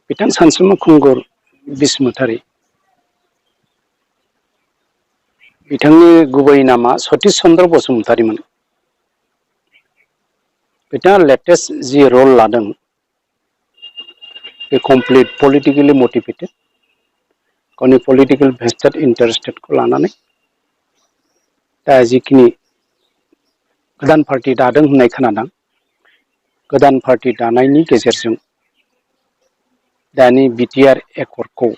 बिथां सानसुमा खुंगुर बिस्मुतारि बिथांनि गुबै नामा सतीश चन्द्र बसुमतारिमोन। बिथाङा लेटेस्ट जि रल लादों बे कमप्लिट पलिटिकेलि मटिभेटेड गावनि पलिटिकेल भेस्टेड इन्टारेस्टेडखौ लानानै दा जिखिनि गोदान पार्टी दादों होननाय खोनादों गोदान पार्टी दानायनि गेजेरजों दानि बिटिआर एकर्डखौ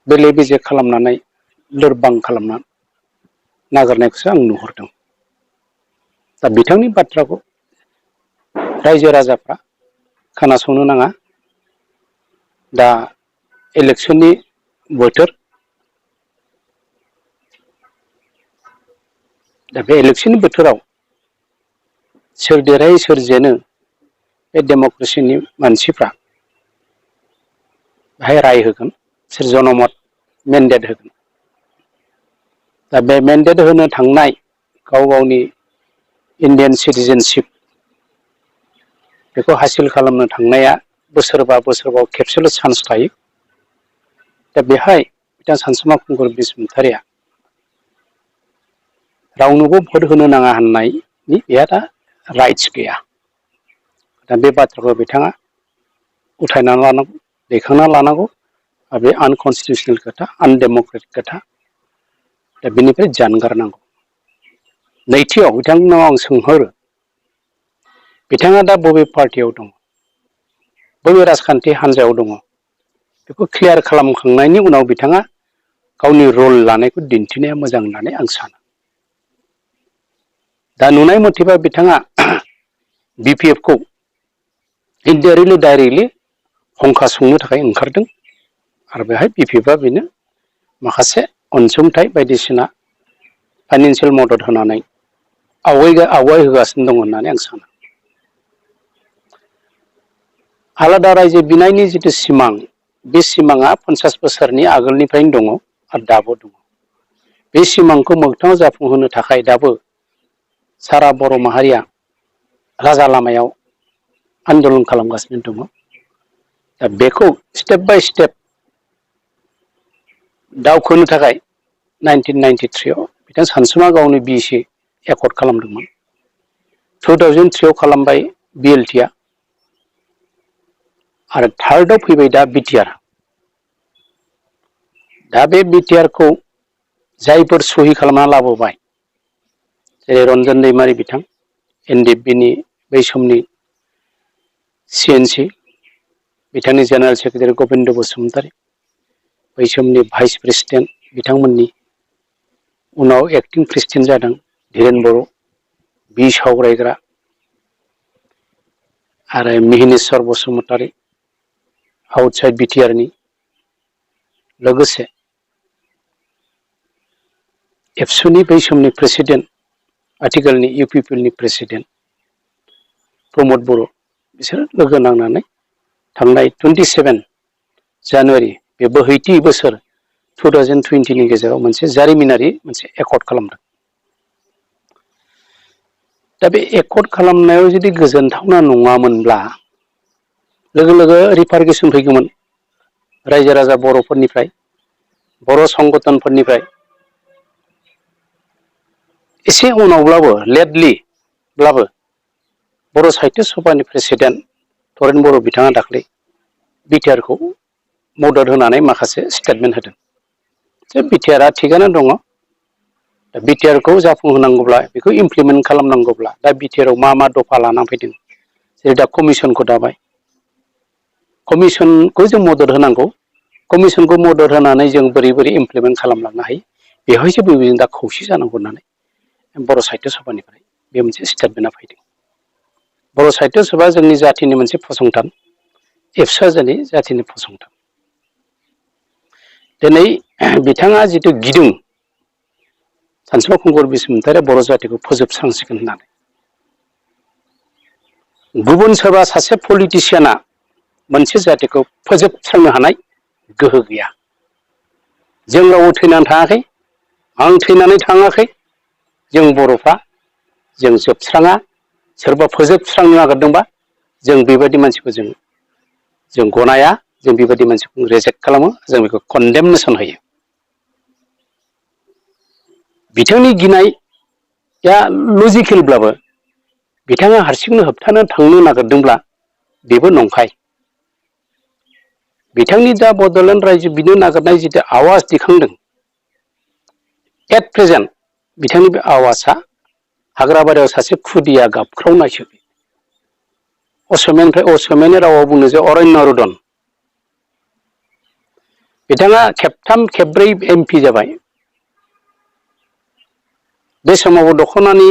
बेले बेजे खालामनानै लोरबां खालामना नागारनायखौसो आं नुहुरदों। दा बिथांनि बाथ्राखौ रायजो राजाफ्रा खोनासंनो नाङा। दा इलेक्सननि बोथोर दा बे इलेक्सननि बोथोराव सोर देरहायो सोर जेनो बे डेम'क्रेसिनि मानसिफ्रा बेहाय राय होगोन सोर जनमत मेन्डेट होगोन। दा बे मेन्डेट होनो थांनाय गाव गावनि इन्डियान सिटिजेनशिप बेखौ हासिल खालामनो थांनाया बोसोरबा खेबसेल' चान्स थायो। दा बेहाय बिथां सानसुमा खुंगुर बिस्मुतारिया रावनोबो भट होनो नाङा होननायनि बेहा दा राइट्स गैया। दा बे बाथ्राखौ बिथाङा उथायनानै लानांगौ दैखांना लानांगौ। बे आनकनस्टिटिउसनेल खोथा आनडेम'क्रेटिक खोथा दा बेनिफ्राय जानगारनांगौ। नैथियाव बिथांनाव आं सोंहरो बिथाङा दा बबे पार्टियाव दङ बबे राजखान्थि हान्जायाव दङ बेखौ क्लियार खालामखांनायनि उनाव बिथाङा गावनि रल लानायखौ दिन्थिनाया मोजां होननानै आं सानो। दा नुनाय मथेबा बिथाङा बिपिएफखौ इनडाइरेक्टलि डाइरेक्टलि हंखा संनो थाखाय ओंखारदों आरो बेहाय बिपिएफआ बेनो माखासे अनसुंथाइ बायदिसिना फाइनान्सियेल मदद होनानै आवगायहोगासिनो दङ होननानै आं सानो। आलादा रायजो बिनायनि जिथु सिमां बे सिमाङा 50 बोसोरनि आगोलनिफ्रायनो दङ आरो दाबो दङ। बे सिमांखौ मोगथाङाव जाफुंहोनो थाखाय दाबो सारा बर' माहारिया राजा लामायाव आन्दलन खालामगासिनो दङ। दा बेखौ स्टेप बाय स्टेप दावखोनो थाखाय 1993आव बिथां सानसुमा गावनि बिएसि एकर्ड खालामदोंमोन। 2003आव खालामबाय बिएलटिआ आरो थार्डआव फैबाय दा बिटिआर। दा बे बिटिआरखौ जायफोर सहि खालामना लाबोबाय जेरै रन्जन दैमारि बिथां एनडिएफबिनि बै समनि सिएनसि बिथांनि जेनेरेल सेक्रेटारि गबिन्द बसुमतारि बै समनि भाइस प्रेसिडेन्ट बिथांमोननि उनाव एक्टिं प्रेसिडेन्ट जादों धीरेन बर' बि सावरायग्रा आरो मिहिनेश्वर बसुमतारि आउटसाइड बिटिआरनि लोगोसे एबसुनि बै समनि प्रेसिडेन्ट आथिखालनि इउपिपिएलनि प्रेसिडेन्ट प्रमद बर' बिसोर लोगो नांनानै थांनाय 27 जानुवारि बे बोहैथि बोसोर 2020नि गेजेराव मोनसे जारिमिनारि मोनसे एकर्ड खालामदों। दा बे एकर्ड खालामनायाव जुदि गोजोनथावना नङामोनब्ला लोगो लोगो रिपारकेसन फैगौमोन रायजो राजा बर'फोरनिफ्राय बर' संगठनफोरनिफ्राय एसे उनावब्लाबो लेटलिब्लाबो बर' साहित्य सभानि प्रेसिडेन्ट तरेन बर' बिथाङा दाख्लै बिटिआरखौ मदद होनानै माखासे स्टेटमेन्ट होदों जे बिटिआरआ थिगानो दङ। दा बिटिआरखौ जाफुंहोनांगौब्ला बेखौ इमप्लिमेन्ट खालामनांगौब्ला दा बिटिआरआव मा दफा लानानै फैदों जेरै दा कमिसनखौ दाबाय कमिसनखौ जों मदद होनांगौ। कमिसनखौ मदद होनानै जों बोरै इमप्लिमेन्ट खालामलांनो हायो बेवहायसो जों दा खौसे जानांगौ होननानै बर' साहित्य सभानिफ्राय बे मोनसे स्टेटमेन्टआ फैदों। बर' साहित्य सभा जोंनि जाथिनि मोनसे फसंथान एबसुआ जोंनि जाथिनि फसंथान। दिनै बिथाङा जिथु गिदों सानसुमा खुंगुर बिस्मुतारिया बर' जातिखौ फोजोबस्रांसिगोन होननानै गुबुन सोरबा सासे पलिटिसियाना मोनसे जातिखौ फोजोबस्रांनो हानाय गोहो गैया। जों रावबो थैनानै थाङाखै आं थैनानै थाङाखै जों बर'फ्रा जों जोबस्राङा सोरबा फोजोबस्रांनो नागिरदोंबा जों बेबायदि मानसिखौ जों जों गनाया, जों बेबायदि मानसिखौ रिजेक्ट खालामो, जों बेखौ कन्डेमनेसन होयो। बिथांनि गिनाया लजिकेलब्लाबो बिथाङा हारसिंनो होबथानो थांनो नागिरदोंब्ला बेबो नंखाय। बिथांनि दा बड'लेण्ड रायजो बिनो नागिरनाय जितु आवाज दिखांदों, एट प्रेजेन्ट बिथांनि बे आवाजआ हाग्राबारियाव सासे खुदिया गाबख्रावनायसो। असमियानि रावाव बुङो जे अरण्य रुदन। बिथाङा खेबथाम खेबब्रै MP जाबाय। बे समाव दख'नानि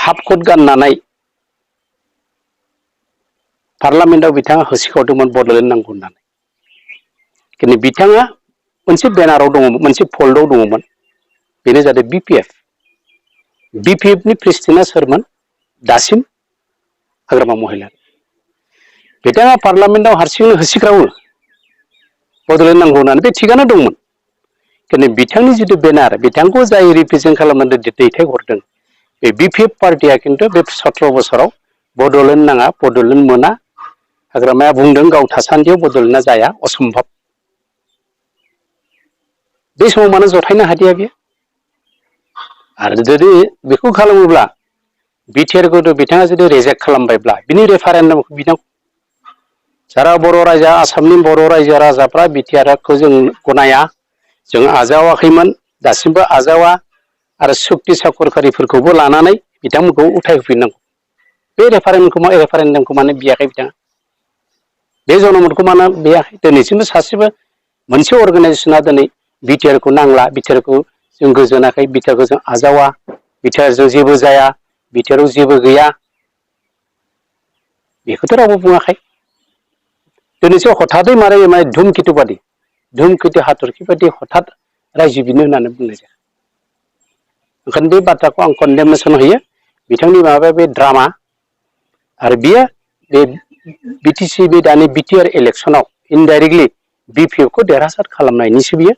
हाफ कट गाननानै पार्लामेन्टआव बिथाङा होसिखावदोंमोन बड'लेण्ड नांगौ होननानै। खिन्थु बिथाङा मोनसे बेनाराव दङमोन, मोनसे फल्डआव दङमोन, बेनो जादों BPF। BPFनि प्रेसिडेन्टआ सोरमोन? दासिम हाग्रामा महिलारि। बिथाङा पार्लामेन्टआव हारसिंनो होसिख्रावो बड'लेण्ड नांगौ होननानै, बे थिगानो दंमोन। खिन्थु बिथांनि जितु बेनार, बिथांखौ जाय रिप्रेजेन्ट खालामनानै दैथायहरदों, बे BPF पार्टिया खिन्थु बे 17 बोसोराव बड'लेण्ड नाङा, बड'लेण्ड मोना, हाग्रामाया बुंदों गाव थासान्दियाव बड'लेण्डआ जाया, असम्भब। बे समाव मानो जथायनो हादिया बेयो? आरो जुदि बेखौ खालामोब्ला बिटिआरखौ बिथाङा जुदि रिजेक्ट खालामबायब्ला बिनि रेफारेन्डामखौ बिथां सारा बर' रायजो, आसामनि बर' रायजो राजाफ्रा बिटिआरखौ जों गनाया, जों आजावाखैमोन, दासिमबो आजावा, आरो सुक्ति साखरखारिफोरखौबो लानानै बिथांमोनखौ उथायहोफिननांगौ। बे रेफारेन्डामखौ मानो बियाखै बिथाङा? बे जनमतखौ मानो बियाखै? दिनैसिमबो सासेबो मोनसे अर्गानाइजेसना दिनै बिटिआरखौ नांला, बिटिआरखौ जों गोजोनाखै, बिटिआरखौ जों आजावा, बिटिआरजों जेबो जाया, बिटिआराव जेबो गैया, बेखौथ' रावबो बुङाखै। दिनैसो हथादै माने धुमकेतु बादि, धुमकेतु हाथरखि बादि हथात रायजो बिनो होननानै बुंनाय जाया। ओंखायनो बे बाथ्राखौ आं कन्डेमनेसन होयो। बिथांनि माबाया बे ड्रामा, आरो बियो बे BTC बे दानि बिटिआर इलेक्सनाव इनडाइरेक्टलि BPFखौ देरहासार खालामनायनिसो बियो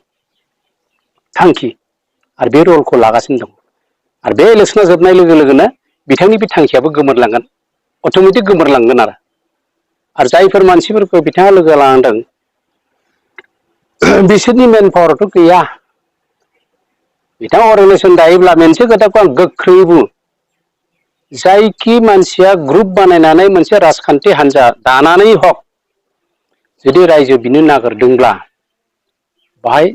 थांखि, आरो बे रलखौ लागासिनो दं। आरो बे इलेक्सना जोबनाय लोगो लोगोनो बिथांनि बे थांखियाबो गोमोरलांगोन, अट'मेटिक गोमोरलांगोन। आरो जायफोर मानसिफोरखौ बिथाङा लोगो लानांदों, बिसोरनि मेन पावारथ' गैया। बिथाङा अर्गानाइजेसन दायोब्ला मोनसे खोथाखौ आं गोख्रोङै बुङो, जायखि मानसिया ग्रुप बानायनानै मोनसे राजखान्थि हान्जा दानानै हक जुदि रायजो बिनो नागिरदोंब्ला बाहाय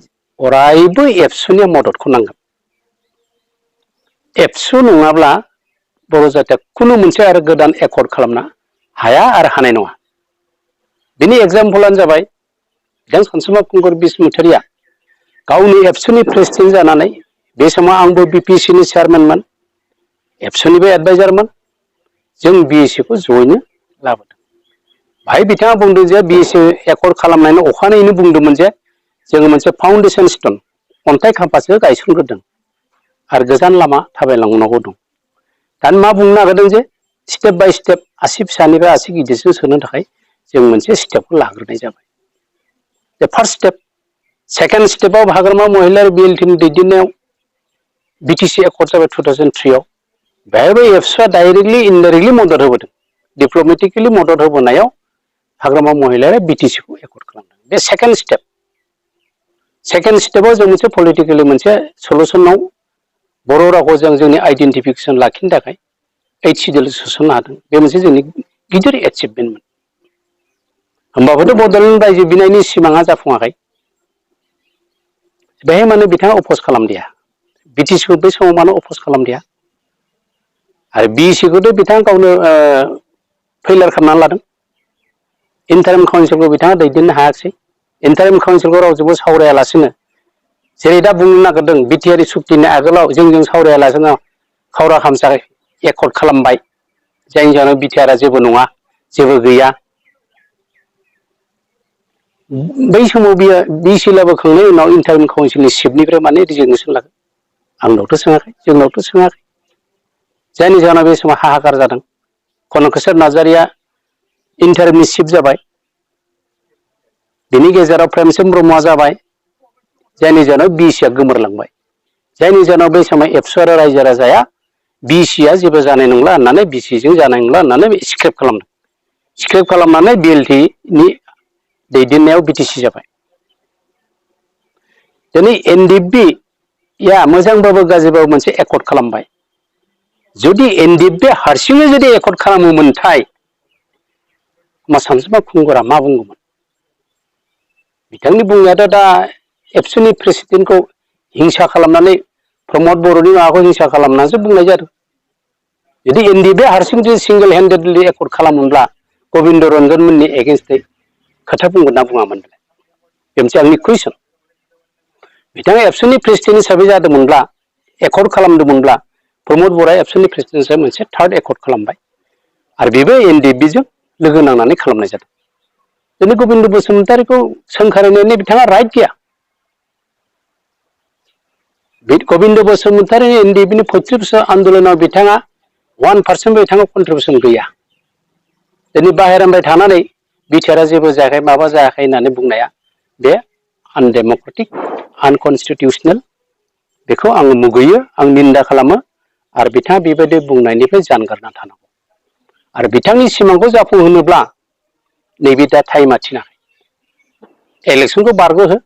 अरायबो एबसुनि मददखौ नांगोन। एबसु नङाब्ला बर' जाथिया खुनु मोनसे आरो गोदान एकर्ड खालामनो हाया आरो हानाय नङा। बिनि एग्जाम्पलानो जाबाय बिथां सानसुमा खुंगुर बसुमतारिया गावनि एबसुनि प्रेसिडेन्ट जानानै, बे समाव आंबो BPCनि चेयारमेनमोन, एबसुनिबो एडभाइजारमोन, जों BSCखौ जयैनो लाबोदों। बाहाय बिथाङा बुंदों जे BSC एकर्ड खालामनायनि अखानायैनो बुंदोंमोन जे जोङो मोनसे फाउन्डेसन स्टन, अन्थाइ खाम्फासो गायसनग्रोदों, आरो गोजान लामा थाबायलांनांगौ दं। दानो मा बुंनो नागिरदों जे स्टेप बाय स्टेप, आसि फिसानिफ्राय आसि गिदिरसिम सोनो थाखाय जों मोनसे स्टेपखौ लाग्रोनाय जाबाय। बे फार्स्ट स्टेप। सेकेन्ड स्टेपाव हाग्रामा महिलारि BLTनि दैदेननायाव BTC एकर्ड जाबाय 2003 आव। बेहायबो एबसुआ डाइरेक्टलि इनडाइरेक्टलि मदद होबोदों। डिप्ल'मेटिकेलि मदद होबोनायाव हाग्रामा महिलारिया BTCखौ एकर्ड खालामदों। बे सेकेन्ड स्टेप। सेकेन्ड स्टेपाव जों मोनसे पलिटिकेलि मोनसे सलुसनाव बर' रावखौ जों जोंनि आइडेन्टिफिकेसन लाखिनो थाखाय 8 सिडिउल सोसननो हादों। बे मोनसे जोंनि गिदिर एचिभमेन्टमोन। होमबाबोथ' बड'लेण्ड रायजो बिनायनि सिमाङा जाफुङाखै। बेहाय मानो बिथाङा अफस खालामदिया? BTCखौ बे समाव मानो अफस खालामदिया? आरो BECखौथ' बिथाङा गावनो फैलार खालामनानै लादों। इन्टारिम काउन्सिलखौ बिथाङा दैदेननो हायाखिसै। इन्टारिम काउन्सिलखौ रावजोंबो सावरायालासिनो, जेरै दा बुंनो नागिरदों बिटिआर सुक्तिनि आगोलाव जोंजों सावरायालासिनो खावरा खामसा एकर्ड खालामबाय, जायनि जाहोनाव बिटिआरआ जेबो नङा, जेबो गैया। बै समाव बियो BEC लाबोखांनायनि उनाव इन्टारिम काउन्सिलनि चिफनिफ्राय माने रिजिगनेसन लागोन? आंनावथ' सोङाखै, जोंनावथ' सोङाखै। जायनि जाहोनाव बे समाव हाहाकार जादों। कनकेश्वर नार्जारिया इन्टारिमनि चिफ जाबाय, बिनि गेजेराव प्रेमचंद ब्रह्मआ जाबाय, जायनि जाहोनाव BECआ गोमोरलांबाय। जायनि जाहोनाव बै समाव एबसु आरो रायजो राजाया बिसिआ जेबो जानाय नंला होननानै बिसिजों जानाय नंला होननानै स्क्रेप खालामदों। स्क्रेप खालामनानै बिएलटिनि दैदेननायाव बिटिसि जाबाय। दिनै एनडिएफबिआ मोजांबाबो गाज्रिबाबो मोनसे एकर्ड खालामबाय। जुदि एनडिएफबि हारसिङै जुदि एकर्ड खालामोमोनथाय होमबा सानसुमा खुंगुरा मा बुंगौमोन? बिथांनि बुंनायाथ' दा एबसुनि प्रेसिडेन्टखौ हिंसा खालामनानै प्रमद बर'नि माबाखौ हिंसा खालामनानैसो बुंनाय जादों। जुदि एनडिएफबि हारसिं जुदि सिंगेल हेन्डेडलि एकर्ड खालामोनब्ला गबिन्द रन्जन मोननि एगेन्स्टै खोथा बुंगोन ना बुङामोन? बे मोनसे आंनि कुइसन। बिथाङा एबसुनि प्रेसिडेन्ट हिसाबै जादोंमोनब्ला एकर्ड खालामदोंमोनब्ला प्रमद बर'आ एबसुनि प्रेसिडेन्ट हिसाबै मोनसे थार्ड एकर्ड खालामबाय आरो बेबो एनडिएफबिजों लोगो नांनानै खालामनाय जादों। दिनै गबिन्द बसुमतारीखौ सोंखारिनायनि बिथाङा राइट गैया। गबिन्द बसुमतारी एनडिएफबिनि 35 बोसोर आन्दलनाव बिथाङा 1% बिथाङा कन्ट्रिबिउसन गैया। दिनै बाहेरानिफ्राय थानानै बिटिआरआ जेबो जायाखै माबा जायाखै होननानै बुंनाया बे आनडेम'क्रेटिक आनकनस्टिटिउसनेल। बेखौ आङो मुगैयो, आं निन्दा खालामो आरो बिथाङा बेबायदि बुंनायनिफ्राय जानगारना थानांगौ। आरो बिथांनि सिमांखौ जाफुंहोनोब्ला नैबे दा टाइमा थिनाखै। इलेक्सनखौ बारग'हो।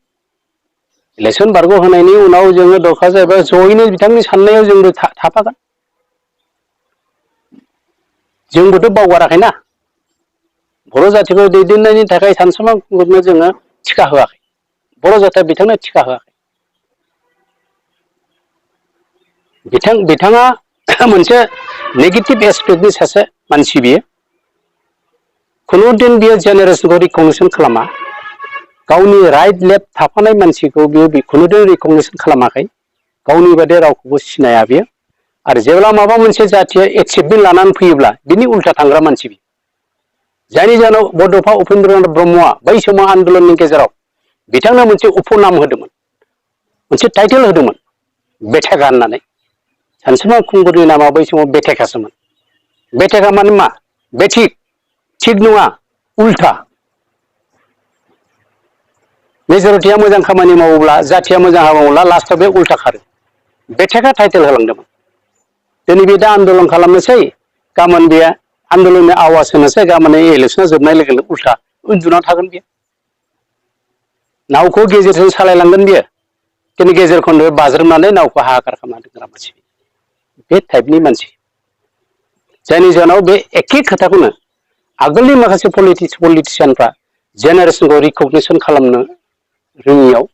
इलेक्सन बारग'होनायनि उनाव जोङो दरखार जायोबा जयैनो बिथांनि साननायाव जोंबो थाफागोन। जोंबोथ' बावगाराखैना। बर' जाथिखौ दैदेननायनि थाखाय सानसुमा खुंगुरनो जोङो टिका होआखै। बर' जाथिया बिथांनो टिका होआखै। बिथाङा मोनसे नेगेटिभ एसपेक्टनि सासे मानसि बियो। खुनुदिन बियो जेनेरेसनखौ रिकगनिसन खालामा। गावनि राइट लेफ्ट थाफानाय मानसिखौ बियो खुनुदिन रिकगनिसन खालामाखै। गावनि बादि रावखौबो सिनाया बियो। आरो जेब्ला माबा मोनसे जाथिया एचिभमेन्ट लानानै फैयोब्ला बिनि उल्था थांग्रा मानसि बियो। जायनि जाहोनाव बड'फा उपेन्द्रनाथ ब्रह्मआ बै समाव आन्दलननि गेजेराव बिथांनो मोनसे उपनाम होदोंमोन, मोनसे टाइटेल होदोंमन बेथेखा होननानै। सानसुमा खुंगुरनि नामा बै समाव बेथेखासोमोन। बेथेखा माने मा? बेथिक, थिग नङा, उल्था। मेजरिटिया मोजां खामानि मावोब्ला, जाथिया मोजां हाबा मावोब्ला लास्टआव बे उल्था खारो। बेथेखा टाइटेल होलांदोंमोन। दिनै बे दा आन्दलन खालामनोसै, गाबोन बे आन्दलननि आवाज होनोसै, गाबोन इलेक्सना जोबनाय लोगो लोगो उल्था उन्दुना थागोन बियो। नावखौ गेजेरजों सालायलांगोन बियो, खिन्थु गेजेर खन्द'आव बाज्रोमनानै नावखौ हाहाकार खालामना दोनग्रा मानसि। बे टाइपनि मानसि। जायनि जाहोनाव बे एखे खोथाखौनो आगोलनि माखासे पलिटिसियानफ्रा जेनेरेसनखौ रिकगनिसन खालामनो रोङियाव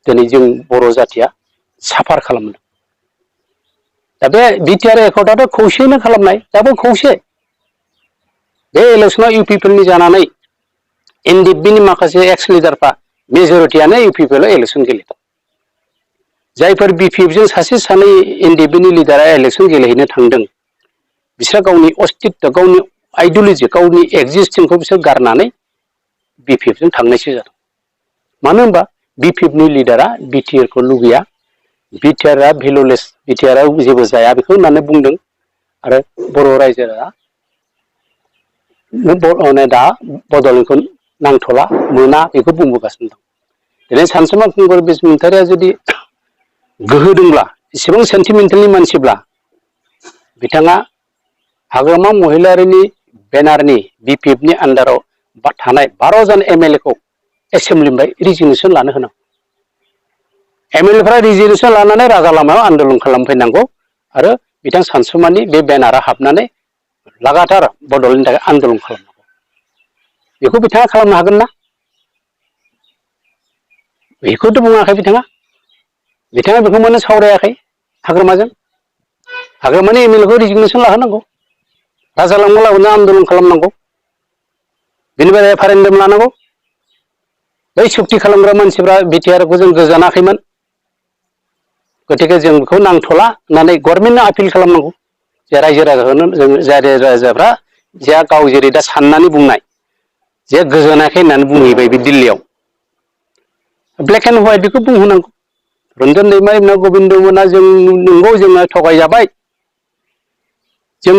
दिनै जों बर' जाथिया साफार खालामदों। दा बे बिटिआर एकर्डआथ' खौसेयैनो खालामनाय, दाबो खौसे। बे इलेक्सनाव इउपिपिएलनि जानानै एनडिएफबिनि माखासे एक्स लिडारफ्रा मेजरिटियानो इउपिपिएलआव इलेक्सन गेलेदों। जायफोर बिपिएफजों सासे सानै एनडिएफबिनि लिडारा इलेक्सन गेलेहैनो थांदों, बिसोर गावनि अस्तित्व, गावनि आइडिय'लजि, गावनि एक्जिस्टिंखौ बिसोर गारनानै बिपिएफजों थांनायसो जादों। मानो होनबा बिपिएफनि लिडारा बिटिआरखौ लुगैया। बिटिआरआ भेलुलेस, बिटिआरआ जेबो जाया बेखौ होननानै बुंदों। आरो बर' रायजोआ दा बड'लेण्डखौ नांथ'ला, मोना बेखौ बुंबोगासिनो दं। दिनै सानसुमा खुंगुर बसुमतारीया जुदि गोहो दंब्ला, एसेबां सेन्टिमेन्टेलनि मानसिब्ला, बिथाङा हाग्रामा महिलारिनि बेनारनि बिपिएफनि आन्दाराव थानाय 12 जन एमएलएखौ एसेम्ब्लिनिफ्राय रिजिगनेसन लानो होनांगौ। एमएलएफ्रा रिजिगनेसन लानानै राजा लामायाव आन्दलन खालामफैनांगौ आरो बिथां सानसुमानि बे बेनारा हाबनानै लागातार बड'लेण्डनि थाखाय आन्दलन खालामनांगौ। बेखौ बिथाङा खालामनो हागोन ना? बेखौथ' बुङाखै बिथाङा। बिथाङा बेखौ मानो सावरायाखै हाग्रामाजों? हाग्रामानि एमएलएखौ रिजिगनेसन लाहोनांगौ, राजा लामायाव लाबोना आन्दलन खालामनांगौ, बेनिफ्राय रेफारेन्डाम लानांगौ। बै सुक्ति खालामग्रा मानसिफ्रा बिटिआरखौ जों गोजोनाखैमोन, गतिके जों बेखौ नांथ'ला होननानै गभर्नमेन्टनो आपिल खालामनांगौ। जे रायजो राजाफ्रा जे गाव जेरै दा साननानै बुंनाय, जे गोजोनाखै होननानै बुंहैबाय बे दिल्लीयाव, ब्लेक एन्ड व्हाइट बेखौ बुंहोनांगौ। रन्जन दैमारि मोना, गबिन्द मोना, जों नंगौ जोङो थगायजाबाय, जों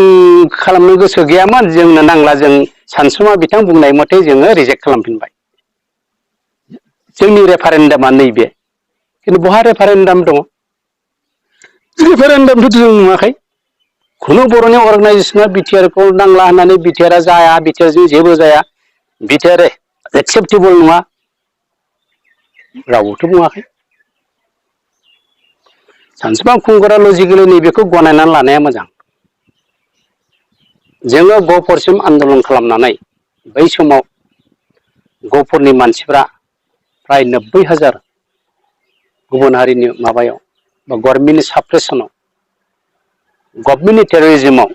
खालामनो गोसो गैयामोन, जोंनो नांला, जों सानसुमा बिथां बुंनाय मथे जोङो रिजेक्ट खालामफिनबाय। जोंनि रेफारेन्डामा नैबे, खिन्थु बहा रेफारेन्डाम दङ? रेफारेन्डामखौथ' जों नुवाखै। खुनु बर'नि अर्गानाइजेसना बिटिआरखौ नांला होननानै बिटिआरआ जाया, बिटिआरजों जेबो जाया, बिटिआर एक्सेप्टेबल नङा रावबोथ' बुङाखै। सानसेबा खुंगुरा लजिकेलि नैबेखौ गनायनानै लानाया मोजां। जोङो गहपुरसिम आन्दलन खालामनानै बै समाव गहपुरनि मानसिफ्रा फ्राय 90,000 गुबुन हारिनि माबायाव बा गभर्नमेन्टनि साप्रेसनाव, गभर्नमेन्टनि टेररिज्माव,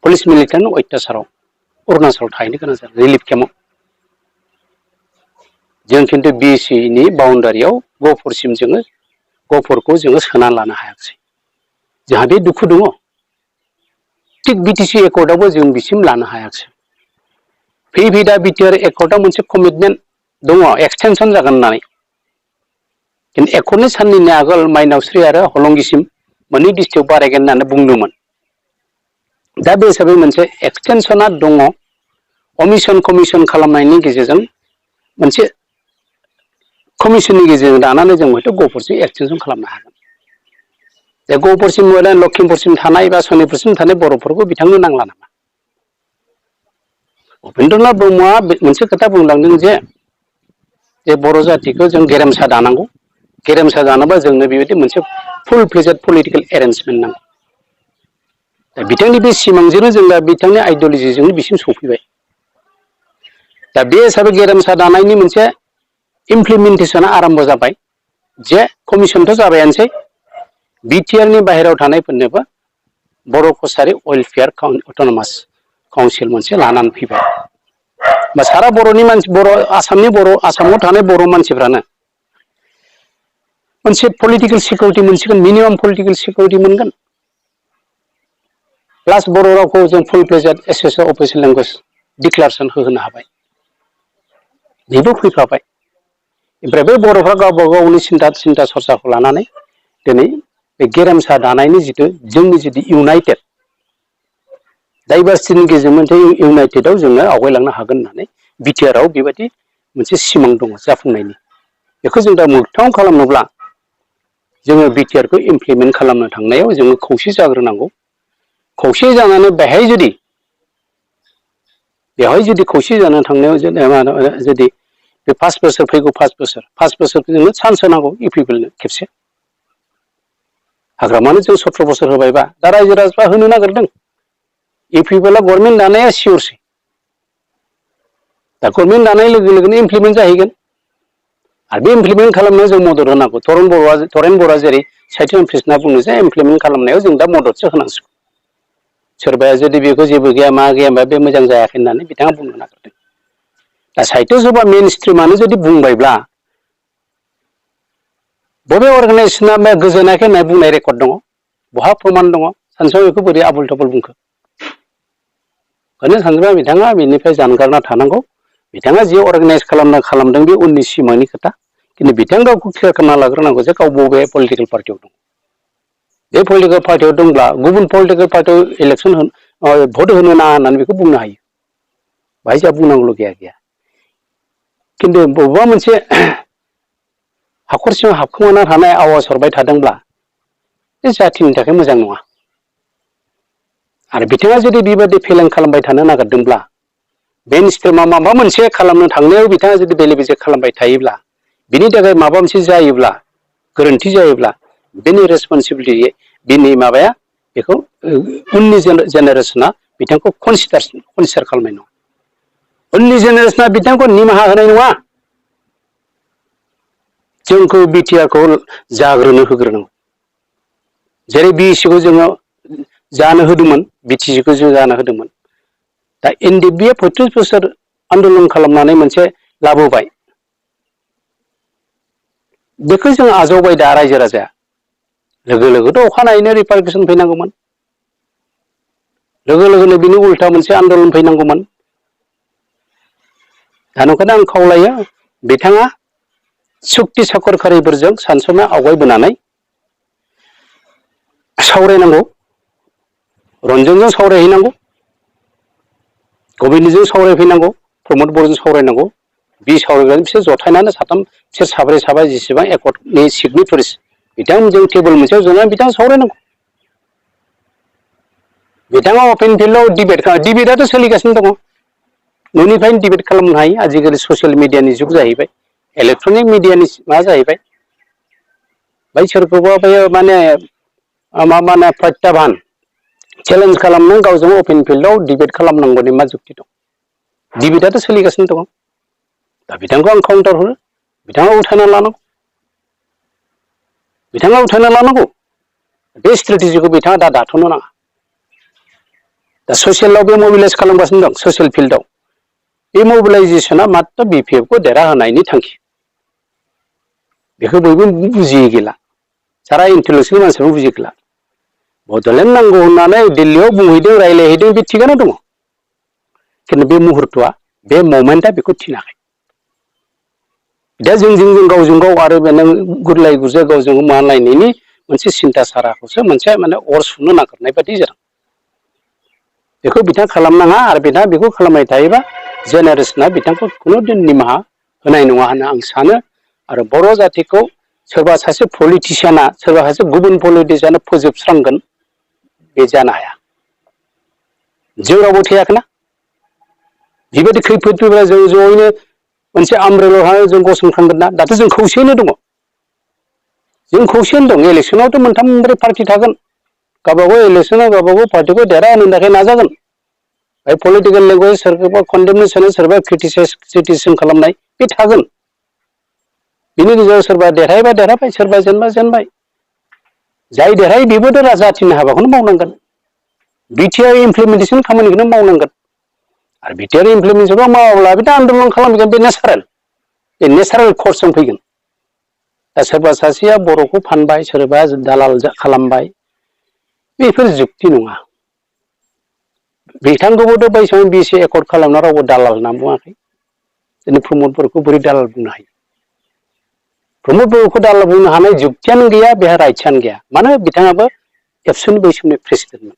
पुलिस मिलिटारिनि अत्याचाराव अरुणाचलाव थाहैनो गोनां जादों रिलिफ केम्पआव। जों खिन्थु बिएसिनि बाउन्डारियाव गहपुरसिम जोङो गहपुरखौ जोङो सोनानै लानो हायाखिसै। जोंहा बे दुखु दङ। थिग बिटिसि एकर्डआवबो जों बिसिम लानो हायाखिसै। फैयै दा बिटिआर एकर्डआव मोनसे कमिटमेन्ट दङ एक्सटेनसन जागोन होननानै। खिन्थु एकर्डनि साननैनि आगोल माइनावस्रि आरो हलंगिसिम मोननै डिस्ट्रिक्टआव बारायगोन होननानै बुंदोंमोन। दा बे हिसाबै मोनसे एक्सटेनसना दङ। कमिसन खालामनायनि गेजेरजों मोनसे कमिसननि गेजेरजों दानानै जों हयथ' गहपुरसिम एक्सटेनसन खालामनो हागोन। दा गहपुरसिम लखिमपुरसिम थानाय बा सनितपुरसिम थानाय बर'फोरखौ बिथांनो नांला नामा? उपेन्द्रनाथ ब्रह्मआ मोनसे खोथा बुंलांदों जे बर' जातिखौ जों गेरेमसा दानांगौ। गेरेमसा जानोबा जोंनो बेबायदि मोनसे फुल फ्लेजेड पलिटिकेल एरेन्जमेन्ट नांगौ। दा बिथांनि बे सिमांजोंनो जों दा बिथांनि आइडियलजिजोंनो बिसिम सफैबाय। दा बे हिसाबै गेरेमसा दानायनि मोनसे इमप्लिमेन्टेसना आराम्भ जाबाय। जे कमिसनथ' जाबायानोसै, बिटिआरनि बाहेरायाव थानायफोरनोबो बर' कसारि वेलफेयार अट'नमास काउन्सिल मोनसे लानानै फैबाय। बा सारा बर'नि मानसि, आसामाव थानाय बर' मानसिफ्रानो मोनसे पलिटिकेल सिकिउरिटि मोनसिगोन, मिनिमाम पलिटिकेल सिकिउरिटि मोनगोन। प्लास बर' रावखौ जों फुल फ्लेजेड अफिसियेल लेंगुवेज डिक्लारेसन होनो हाबाय। बेबो फैफाबाय। ओमफ्राय बै बर'फ्रा गावबा गावनि सिन्था सरसाखौ लानानै दिनै बे गेरेमसा दानायनि जोंनि जिथु इउनाइटेड डाइभारसिटिनि गेजेरजों मोनसे इउनाइटेडआव जोङो आवगायलांनो हागोन होननानै बिटिआरआव बेबायदि मोनसे सिमां दङ जाफुंनायनि। बेखौ जों दा मोगथां खालामनोब्ला जोङो बिटिआरखौ इमप्लिमेन्ट खालामनो थांनायाव जोङो खौसे जाग्रोनांगौ। खौसे जानानै बेवहाय जुदि खौसे जानो थांनायाव जुदि बे 5 बोसोर फैगौ 5 बोसोरखौ जोङो चान्स होनांगौ इउ पिपलनो खेबसे। हाग्रामानो जों 17 बोसोर होबायबा दा रायजो राजाफ्रा होनो नागिरदों। इउ पिपलआ गभर्नमेन्ट दानाया सियरसै। दा गभर्नमेन्ट दानाय लोगो लोगोनो इमप्लिमेन्ट जाहैगोन। आरो बे इमप्लिमेन्ट खालामनायाव जों मदद होनांगौ। तरेन बर'आ जेरै साहित्य अफिस होनना बुङो जे इमप्लिमेन्ट खालामनायाव जों दा मददसो होनांसिगौ। सोरबाया जुदि बेखौ जेबो गैया मा गैया होनबा बे मोजां जायाखै होननानै बिथाङा बुंनो नागिरदों। दा साहित्य सभा मेइन स्ट्रिमानो जुदि बुंबायब्ला बबे अर्गानाइजेसना गोजोनाखै होनना बुंनाय रेकर्ड दङ? बहा प्रमान दङ? सानसेयाव बेखौ बोरै आबुल थाबुल बुंखो? ओंखायनो सानसेबा बिथाङा बेनिफ्राय जानगारना थानांगौ। बिथाङा जि अर्गानाइज खालामदों बे उननि सिमांनि खोथा। खिन्थु बिथाङा गावखौ क्लियार खालामना लाग्रोनांगौ जे गाव बबे पलिटिकेल पार्टियाव दं। बे पलिटिकेल पार्टियाव दंब्ला गुबुन पलिटिकेल पार्टियाव भट होनो नाङा होननानै बेखौ बुंनो हायो। बाहाय जोंहा बुंनांगौल' गैया। खिन्थु बबेबा मोनसे हाखर सिङाव हाबखोमाना थानाय आवाज हरबाय थादोंब्ला बे जाथिनि थाखाय मोजां नङा। आरो बिथाङा जुदि बेबायदि फेलें खालामबाय थानो नागिरदोंब्ला मेइन स्ट्रिमाव माबा मोनसे खालामनो थांनायाव बिथाङा जुदि बेले बेजे खालामबाय थायोब्ला, बिनि थाखाय माबा मोनसे जायोब्ला, गोरोन्थि जायोब्ला बेनि रेसपन्सिबिलिटि बिनि माबाया बेखौ उननि जेनेरेसना बिथांखौ कनसिडार खालामनाय नङा। उननि जेनेरेसना बिथांखौ निमाहा होनाय नङा। जोंखौ बिटिआरखौ जाग्रोनो होग्रोनांगौ। जेरै बिएसिखौ जोङो जानो होदोंमोन, बिटिसिखौ जों जानो होदोंमोन। दा एनडिएफबिआ 35 बोसोर आन्दलन खालामनानै मोनसे लाबोबाय। बेखौ जों आजावबाय दा रायजो राजाया। लोगो लोगोथ' अखानायैनो रिपाब्लिकेसन फैनांगौमोन। लोगो लोगोनो बिनि उल्था मोनसे आन्दलन फैनांगौमोन। दा ओंखायनो आं खावलायो बिथाङा सक्ति साखरखारिफोरजों सानसुमा आवगायबोनानै सावरायनांगौ। रन्जनजों सावरायहैनांगौ, गबिन्दजों सावरायफैनांगौ, प्रमद बर'जों सावरायनांगौ। बि सावरायनानै बिसोर जथायनानै बिसोर साब्रै साबा जेसेबां एकर्डनि सिगनेटरिस बिथांमोनजों टेबोल मोनसेयाव जनानै बिथाङा सावरायनांगौ। बिथाङा अपेन फिल्डआव डिबेटआथ' सोलिगासिनो दङ न'निफ्रायनो डिबेट खालामनो हायो आजिखालि ससियेल मिडियानि जुग जाहैबाय इलेक्ट्रनिक मिडियानि मा जाहैबाय बै सोरखौबा माने माने प्रत्याबान चेलेन्ज खालामनो गावजों अपेन फिल्डआव डिबेट खालामनांगौनि मा जुक्ति दं डिबेटआथ' सोलिगासिनो दङ दा बिथांखौ आं काउन्टार हरो बिथाङा उथायना लानांगौ बे स्ट्रेटेजिखौ बिथाङा दा दाथ'नो नाङा दा ससियेलाव बे मबिलाइज खालामगासिनो दं ससियेल फिल्डआव बे मबिलाइजेसना मात्र BPF खौ देरहाहोनायनि थांखि बेखौ बयबो बुजियै गैला सारा इन्टेलेक्सुयेल मानसियाबो बुजियै गैला बड'लेण्ड नांगौ होननानै दिल्लीयाव बुंहैदों रायज्लायहैदों बे थिगानो दङ खिन्थु बे मुहुर्तआ बे ममेन्टआ बेखौ थिनाखै दा जों गावजों गाव आरो नों गुरलाय गुजाय गावजों मालायनायनि मोनसे सिन्था साराखौसो मोनसे माने अर सुनो नागिरनाय बायदि जादों बेखौ बिथाङा खालामनाङा आरो बिथाङा बेखौ खालामबाय थायोबा जेनेरेसना बिथांखौ खुनुदिन निमाहा होनाय नङा होनना आं सानो आरो बर' जाथिखौ सोरबा सासे पलिटिसियाना सोरबा सासे गुबुन पलिटिसियाना फोजोबस्रांगोन बे जानो हाया जों रावबो थैयाखैना बेबायदि खैफोद फैब्ला जों ज'यैनो मोनसे आमब्रेलायाव जों गसंथांगोन ना दाथ' जों खौसेयैनो दङ जों खौसेयैनो दं इलेक्सनावथ' मोनथाम मोनब्रै पार्टि थागोन गावबागाव इलेक्सनाव गावबागाव पार्टिखौ देरहाहोनो थाखाय नाजागोन बाय पलिटिकेल लेंगुवेज सोरखौबा कन्डेमनेसन सोरबा क्रिटिसिजम खालामनाय बे थागोन बिनि गेजेराव सोरबा देरहायोबा देरहाबाय सोरबा जेनबा जेनबाय जाय देरहायो बेबोथ' जाथिनि हाबाखौनो मावनांगोन बिटिआर इमप्लिमेन्टेसन खामानिखौनो मावनांगोन आरो बिटिआर इमप्लिमेन्टेसन मावाब्ला बिथ आन्दलन खालामगोन बे नेचारेल कर्सजों फैगोन दा सोरबा सासेया बर'खौ फानबाय सोरबा दालाल खालामबाय बेफोर जुक्ति नङा बिथांखौबोथ' बै समाव BC एकर्ड खालामना रावबो दालाल होनना बुङाखै दिनै प्रमदफोरखौ बोरै दालाल बुंनो हायो प्रमदफोरखौ दालाल बुंनो हानाय जुक्तियानो गैया बेहा राइट्सआनो गैया मानो बिथाङाबो एबसुनि बै समनि प्रेसिडेन्टमोन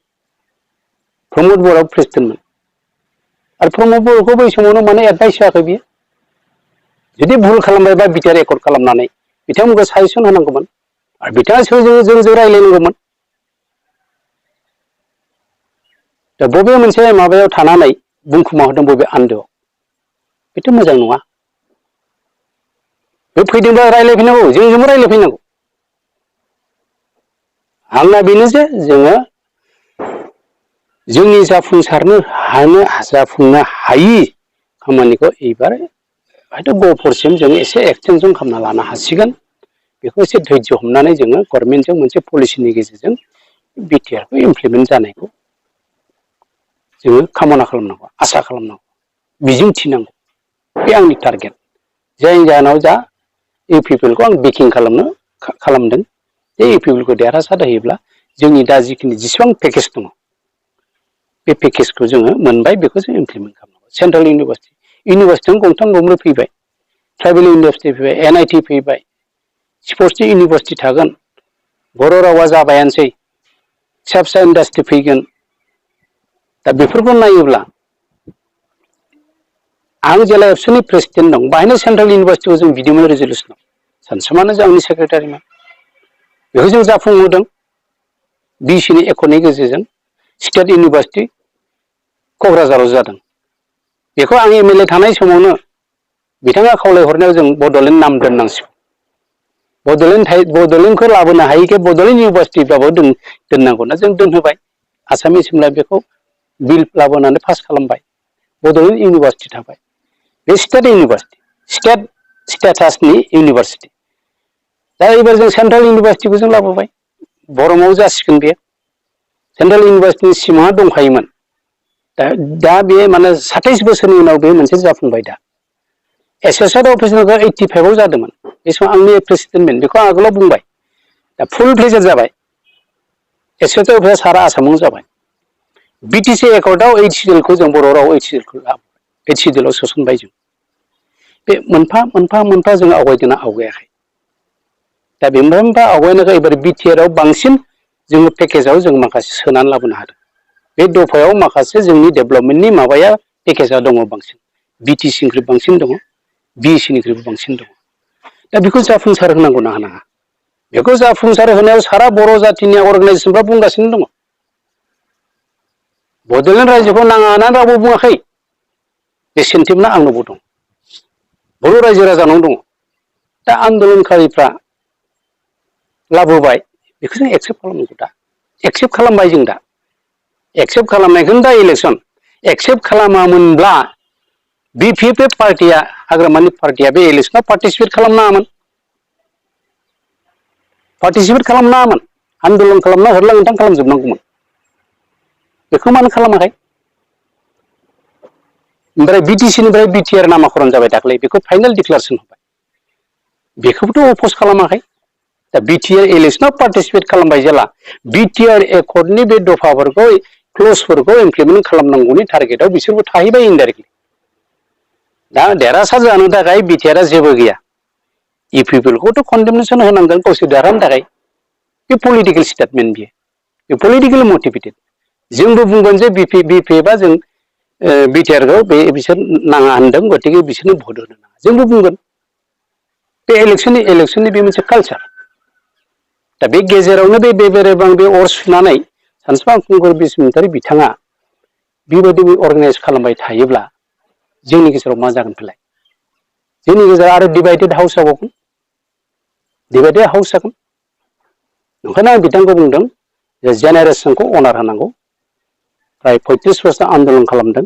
प्रमद बर'आ प्रेसिडेन्टमोन आरो प्रमद बर'खौ बै समावनो माने एडभाइस होआखै बियो जुदि भुल खालामबायबा बिटिआर एकर्ड खालामनानै बिथांमोनखौ साजेसन होनांगौमोन आरो बिथाङा जोंजों रायज्लायनांगौमोन दा बबे मोनसे माबायाव थानानै बुंखुमा होदों बबे आन्दोआव बेथ' मोजां नङा बे फैदोंबा रायज्लायफैनांगौ जोंजोंबो रायज्लायफैनांगौ आंना बेनो जे जोङो जोंनि जाफुंनो हायि खामानिखौ एबार हयथ' गफरसिम जों एसे एक्सटेनसन खालामना लानो हासिगोन बेखौ एसे धैर्य हमनानै जोङो गभर्नमेन्टजों मोनसे पलिसिनि गेजेरजों बिटिआरखौ इमप्लिमेन्ट जानायखौ जोङो कामना खालामनांगौ आसा खालामनांगौ मिजिं थिनांगौ बे आंनि टारगेट जायनि जाहोनाव जा इउपिपिएलखौ आं बेकिं खालामदों बे इउपिपिएलखौ देरहासार होयोब्ला जोंनि दा जिखिनि जेसेबां पेकेज दङ बे पेकेजखौ जोङो मोनबाय बेखौ जों इमप्लिमेन्ट खालामनांगौ सेन्ट्रेल इउनिभारसिटियाव गंथाम गंब्रै फैबाय ट्राइबेल इउनिभारसिटि फैबाय NIT फैबाय स्पर्ट्सनि इउनिभारसिटि थागोन बर' रावा जाबायानोसै फिसा फिसा इन्डास्ट्रि फैगोन दा बेफोरखौ नायोब्ला आं जेला एबसुनि प्रेसिडेन्ट दं बाहायनो सेन्ट्रेल इउनिभारसिटिखौ जों बिदोंमोन रेजलिउसनाव सानसुमानो आंनि सेक्रेटारिमोन बेखौ जों जाफुंहोदों BCनि एकर्डनि गेजेरजों स्टेट इउनिभारसिटि क'क्राझाराव जादों बेखौ आं MLA थानाय समावनो बिथाङा खावलायहरनायाव जों बड'लेण्ड नाम दोननांसिगौ बड'लेण्डखौ लाबोनो हायिखाय बड'लेण्ड इउनिभारसिटिबाबो दोननांगौना जों दोनहोबाय आसाम एसेमब्लिया बेखौ बिल लाबोनानै पास खालामबाय बड'लेण्ड इउनिभारसिटि थाबाय बे स्टेट इउनिभारसिटि स्टेटासनि इउनिभारसिटि दा एबार जों सेन्ट्रेल इउनिभारसिटिखौ जों लाबोबाय बर'माव जासिगोन बे सेन्ट्रेल इउनिभारसिटिनि सिमाङा दंखायोमोन दा बे माने 27 बोसोरनि उनाव बे मोनसे जाफुंबाय दा एसोसिएट अफिसार 85 आव जादोंमोन बे समाव आंनि प्रेसिडेन्टमोन बेखौ आगोलाव बुंबाय दा फुल प्लेजार जाबाय एसोसिएट अफिसार सारा आसामावनो जाबाय BTC एकर्डआव HCLखौ जों बर' राव HCLखौ लाबोबाय HCLआव सोसनबाय जों बे मोनफा जों आवगायदोंना आवगायाखै दा बे मोनफा आवगायनायखौ एबार बिटिआरआव बांसिन जोङो पेकेजाव जों माखासे सोनानै लाबोनो हादों बे दफायाव माखासे जोंनि डेभेलपमेन्टनि माबाया पेकेजा दङ बांसिन BTCनिख्रुइ बांसिन दङ BECनिख्रुइबो बांसिन दङ दा बेखौ जाफुंसार होनांगौ ना होनाङा बेखौ जाफुंसार होनायाव सारा बर' जाथिनि अर्गानाइजेसनफ्रा बुंगासिनो दङ बड'लेण्ड रायजोखौ नाङा होननानै रावबो बुङाखै। बे सेन्टिमेन्टआ आंनावबो दं। बर' रायजो राजानाव दङ। दा आन्दलनकारिफ्रा लाबोबाय बेखौ जों एक्सेप्ट खालामनांगौ दा। एक्सेप्ट खालामबाय जों दा। एक्सेप्ट खालामनायखौनो दा इलेक्सन। एक्सेप्ट खालामामोनब्ला बि पि एफ पार्टिया हाग्रामानि पार्टिया बे इलेक्सनाव पार्टिसिपेट खालामनाङामोन। पार्टिसिपेट खालामनाङामोन। आन्दलन खालामना हरला नोंथां खालामजोबनांगौमोन। बेखौ मानो खालामाखै? ओमफ्राय बिटिसिनिफ्राय बिटिआर नामाकरन जाबाय दाख्लै। बेखौ फाइनाल डिक्लारेसन होबाय। बेखौबोथ' अफस खालामाखै। दा बिटिआर इलेक्सनाव पार्टिसिपेट खालामबाय जेला बिटिआर एकर्डनि बे दफाफोरखौ क्लसफोरखौ इमप्लिमेन्ट खालामनांगौनि टारगेटआव बिसोरबो थाहैबाय इनडाइरेक्टलि। दा देरहासार जानो थाखाय बिटिआरआ जेबो गैया। इ पिपलखौथ' कन्डेमनेसन होनांगोन गावसोर देरहानो थाखाय। बे पलिटिकेल स्टेटमेन्ट बियो। बे पलिटिकेल मटिभेटेड। जोंबो बुंगोन जे बि पि एफआ जों बिटिआरखौ बिसोर नाङा होनदों गतिके बिसोरनो भट होनो नाङा। जोंबो बुंगोन। बे इलेक्सननि बे मोनसे कालचार। दा बे गेजेरावनो बे बेरेबां बे अर सुनानै सानसुमा खुंगुर बसुमतारी बिथाङा बेबायदि अर्गानाइज खालामबाय थायोब्ला जोंनि गेजेराव मा जागोन फालाय? जोंनि गेजेराव आरो डिभाइडेड हाउस जाबावगोन। डिभाइडेड हाउस जागोन। ओंखायनो आं बिथांखौ बुंदों जे जेनेरेसनखौ अनार होनांगौ। फ्राय 35 बोसोर आन्दलन खालामदों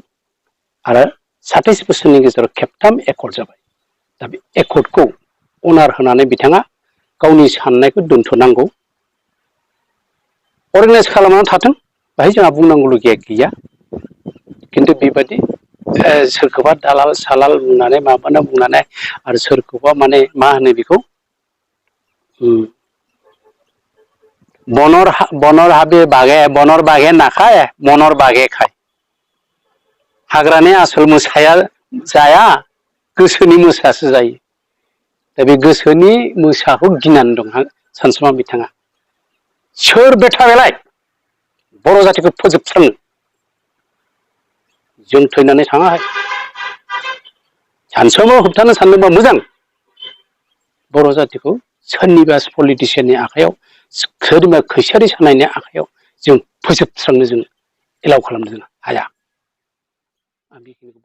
आरो 27 बोसोरनि गेजेराव खेबथाम एकर्ड जाबाय। दा बे एकर्डखौ अनार होनानै बिथाङा गावनि साननायखौ दोनथ'नांगौ। अर्गानाइज खालामनानै थाथों। बेहाय जोंहा बुंनांगौलगिया गैया। खिन्थु बेबायदि सोरखौबा दालाल सालाल बुंनानै माबाना बुंनानै आरो सोरखौबा माने मा होनो बेखौ बনৰ बागे नाखाय मनर बागे खाय। हाग्रानि आसल मोसाया जाया गोसोनि मोसायासो जायो। दा बे गोसोनि मोसाखौ गिनानै दं सानसुमा बिथाङा। सोर बेथा बेलाय बर' जाथिखौ फोजोबस्रांनो? जों थैनानै थाङाहाय। सानसुमाव होबथानो सानदोंबा मोजां। बर' जाथिखौ सोरनिबा पलिटिसियाननि आखाइयाव सोरनिबा खैसारि सानायनि आखाइायाव जों फोजोबस्रांनो जों एलाउ खालामनो जों हाया। आं बेखिनिखौ